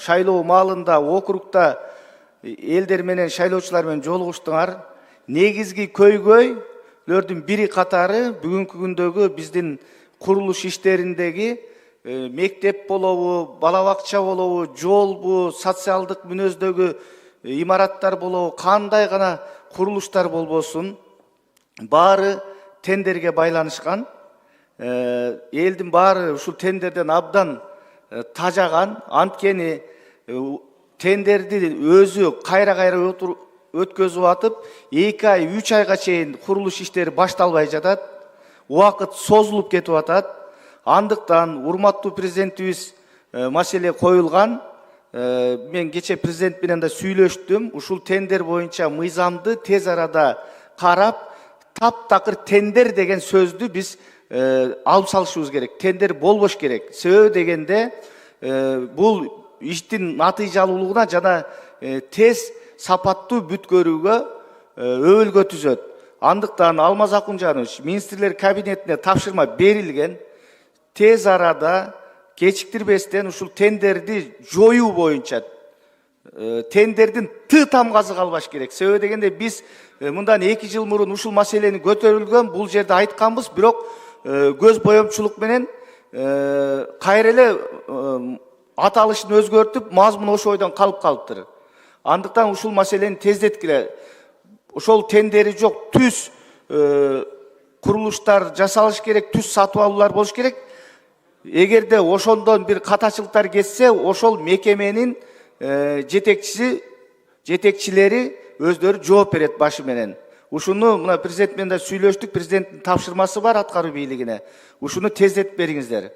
шайлоо маалында округда элдер менен шайлоочулар менен жолугуштуңар. Негизги көйгөйлөрдүн бири катары бүгүнкү күндөгү биздин курулуш иштериндеги мектеп болобу, бала бакча болобу, жолбу, социалдык мүнөздөгү имараттар болобу, кандай гана курулуштар болбосун, баары тендерге байланышкан. Элдин баары ушул тендерден абдан тажаган. Анткени тендерди өзү кайра өткөзүп атып, 2 ай, 3 айга чейин курулуш иштери башталбай жатат. Убакыт созулуп кетип атат. Андыктан урматтуу президентибиз маселе коюлган. Мен кече президент менен да сүйлөштүм. Ушул тендер боюнча мыйзамды тез арада карап, таптакыр тендер деген сөздү биз алып салышыбыз керек. Тендер болбош керек. Себеби дегенде бул иштин натыйжалуулугуна жана тез сапаттуу бүткөрүүгө өбөлгө түзөт. Андыктан Алмаз Акунжанович министрлер кабинетине тапшырма берилген. Тез арада кечиктирбестен ушул тендерди жоюу боюнча тендердин тамгасы калбаш керек. Себеби дегенде биз мындан 2 жыл мурун ушул маселени көтөрүлгөн, бул жерде айтканбыз, бирок көз боемчулук менен кайра эле аталышын өзгөртүп, мазмун ошо ойдон калып калыптыр. Андыктан ушул маселени тездеткиле. Ошол тендери жок түз курулуштар жасалыш керек, түз сатып алуулар болуш керек. Эгерде ошондон бир катачылыктар кетсе, ошол мекеменин жетекчилери өздөрү жооп берет башы менен. Ушуну мына президент менен да сүйлөштүк, президенттин тапшырмасы бар аткаруу бийлигине. Ушуну тездетип бериңиздер.